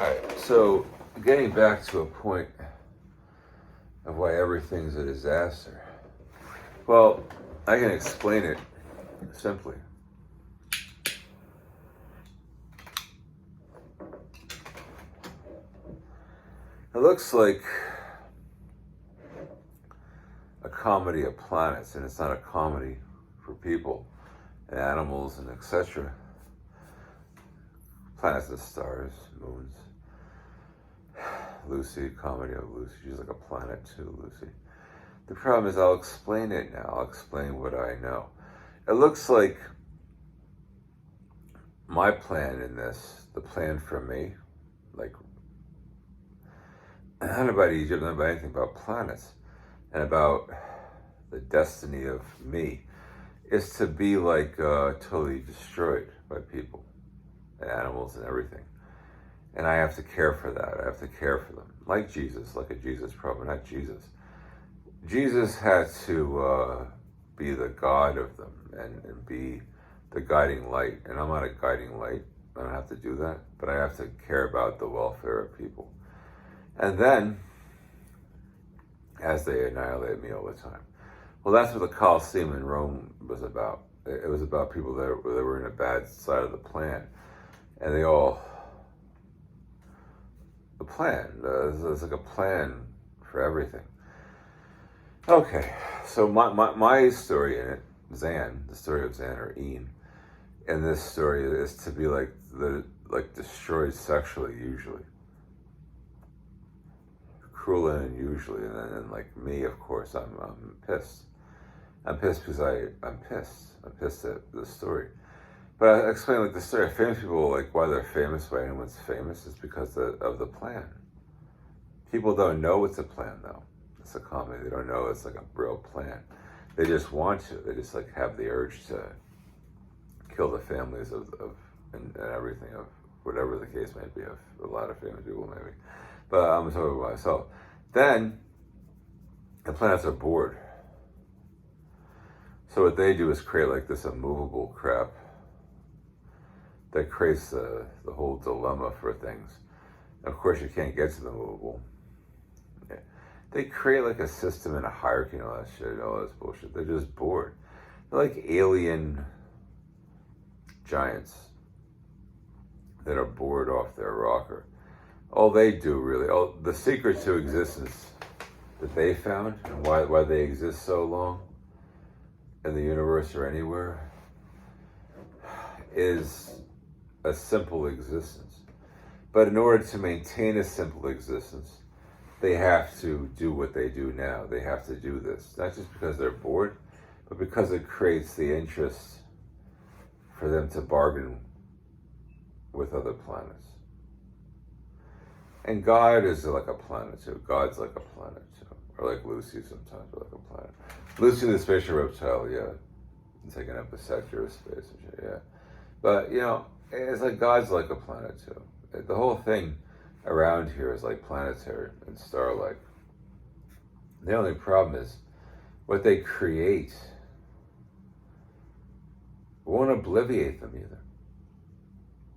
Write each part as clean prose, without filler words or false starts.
Alright, so getting back to a point of why everything's a disaster. Well, I can explain it simply. It looks like a comedy of planets, and it's not a comedy for people and animals and etc. Planets and stars, moons. Lucy, comedy of Lucy. She's like a planet too, Lucy. The problem is I'll explain it now. I'll explain what I know. It looks like my plan in this, the plan for me, like, not about Egypt, not about anything, about planets and about the destiny of me, is to be like totally destroyed by people and animals and everything. And I have to care for that. I have to care for them. Like Jesus, like a Jesus prophet, not Jesus. Jesus had to be the God of them and be the guiding light. And I'm not a guiding light. I don't have to do that. But I have to care about the welfare of people. And then, as they annihilate me all the time. Well, that's what the Colosseum in Rome was about. It was about people that were in a bad side of the plan. And they all... The plan. There's like a plan for everything. Okay, so my story in it, Zan, the story of Zan or EIN, in this story is to be like destroyed sexually usually, cruel and unusually, and then like me, of course, I'm pissed. I'm pissed because I'm pissed. I'm pissed at the story. But I explain like the story. Famous people, like why they're famous, why anyone's famous, is because of the plan. People don't know it's a plan though. It's a comedy. They don't know it's like a real plan. They just want to. They just like have the urge to kill the families of and everything of whatever the case may be of a lot of famous people maybe. But I'm talking about myself. Then the planets are bored. So what they do is create like this immovable crap that creates the whole dilemma for things. Of course, you can't get to the movable. Yeah. They create like a system and a hierarchy and all that shit, and all this bullshit. They're just bored. They're like alien giants that are bored off their rocker. All they do really, the secret to existence that they found and why they exist so long in the universe or anywhere is a simple existence. But in order to maintain a simple existence, they have to do what they do now. They have to do this, not just because they're bored, but because it creates the interest for them to bargain with other planets. And God is like a planet too. God's like a planet too. Or like Lucy sometimes, but like a planet. Lucy the spatial reptile, yeah. Taking up a sector of space and shit, yeah. But, you know, it's like God's like a planet too. The whole thing around here is like planetary and star-like. The only problem is what they create won't obliviate them either.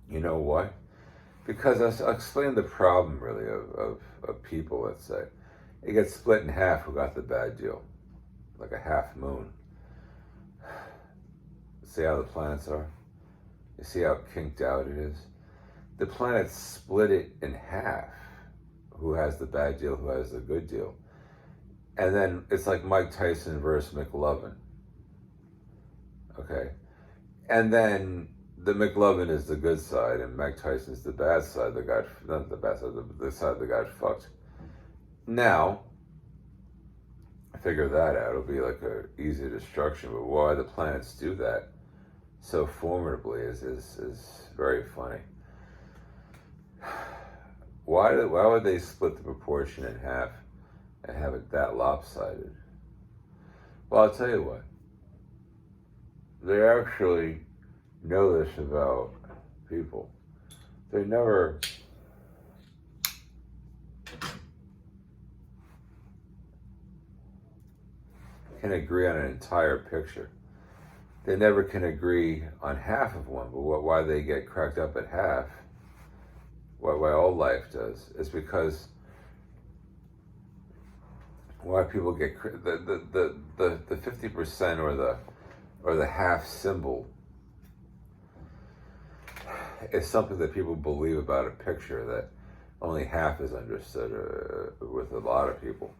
You know why? Because I'll explain the problem really of people, let's say. It gets split in half who got the bad deal. Like a half moon. See how the planets are? You see how kinked out it is? The planets split it in half. Who has the bad deal, who has the good deal. And then it's like Mike Tyson versus McLovin. Okay? And then the McLovin is the good side and Mike Tyson's the bad side. Not the bad side, the side that got fucked. Now, figure that out. It'll be like an easy destruction. But why the planets do that so formidably is very funny. Why would they split the proportion in half and have it that lopsided? Well, I'll tell you what. They actually know this about people. They never can agree on an entire picture. They never can agree on half of one, but why they get cracked up at half why all life does, is because why people get the 50% or the half symbol is something that people believe about a picture that only half is understood with a lot of people.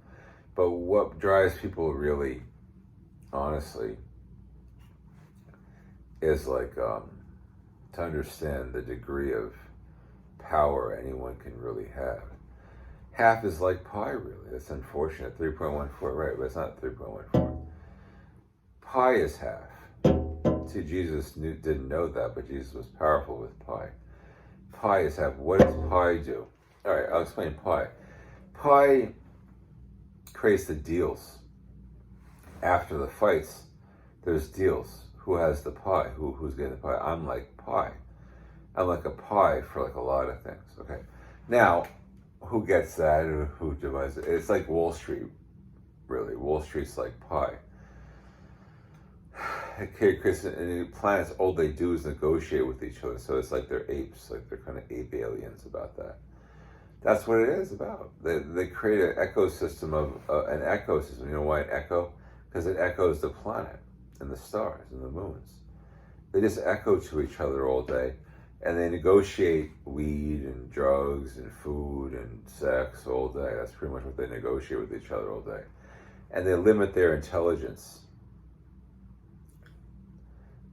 But what drives people really, honestly, is like to understand the degree of power anyone can really have. Half is like pi, really. That's unfortunate. 3.14, right, but it's not 3.14. Pi is half. See, Jesus didn't know that, but Jesus was powerful with pi. Pi is half. What does pi do? All right, I'll explain pi. Pi creates the deals. After the fights, there's deals. Who has the pie? Who's getting the pie? I'm like pi. I'm like a pie for like a lot of things. Okay. Now, who gets that? Who divides it? It's like Wall Street, really. Wall Street's like pi. Okay, Chris, and planets, all they do is negotiate with each other. So it's like they're apes, like they're kind of ape aliens about that. That's what it is about. They create an ecosystem of an ecosystem. You know why an echo? Because it echoes the planet and the stars and the moons. They just echo to each other all day, and they negotiate weed and drugs and food and sex all day. That's pretty much what they negotiate with each other all day. And they limit their intelligence.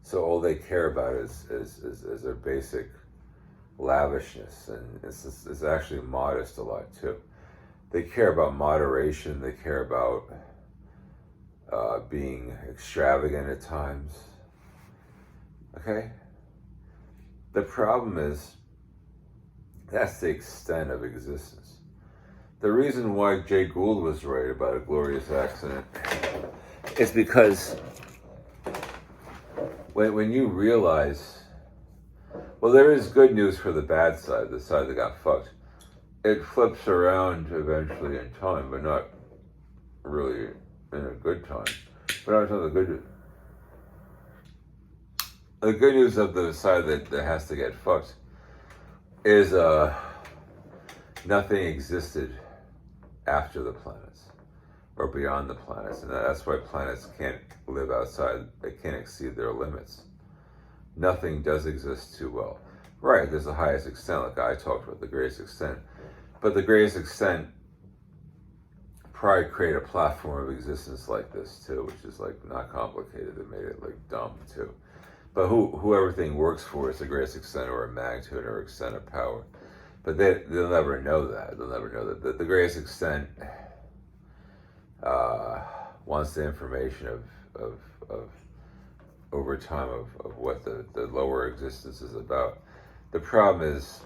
So all they care about is their basic lavishness, and it's actually modest a lot too. They care about moderation. They care about being extravagant at times. Okay? The problem is that's the extent of existence. The reason why Jay Gould was right about a glorious accident is because when you realize, well, there is good news for the bad side, the side that got fucked. It flips around eventually in time, but not really in a good time. But I'm talking the good news. The good news of the side that has to get fucked is nothing existed after the planets or beyond the planets, and that's why planets can't live outside. They can't exceed their limits. Nothing does exist too well. Right, there's the highest extent, like I talked about, the greatest extent. But the greatest extent probably create a platform of existence like this too, which is like not complicated. They made it like dumb too. But who everything works for is the greatest extent or a magnitude or extent of power. But they'll never know that. They'll never know that. The greatest extent wants the information of over time of what the lower existence is about. The problem is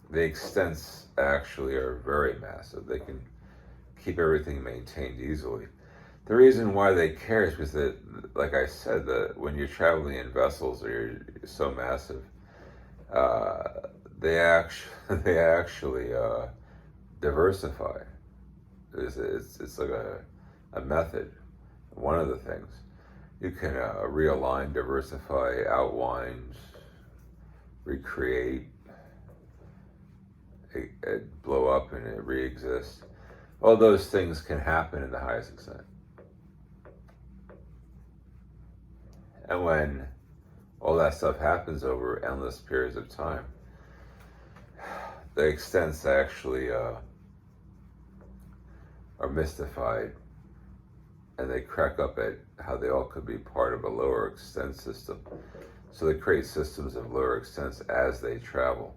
the extents actually are very massive. They can keep everything maintained easily. The reason why they care is because, that, like I said, when you're traveling in vessels or you're so massive, they actually diversify. It's like a method. One of the things you can realign, diversify, outwind, recreate, it blow up, and it re-exists. All those things can happen in the highest extent. And when all that stuff happens over endless periods of time, the extents actually are mystified, and they crack up at how they all could be part of a lower extent system. So they create systems of lower extents as they travel,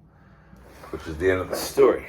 which is the end of the story.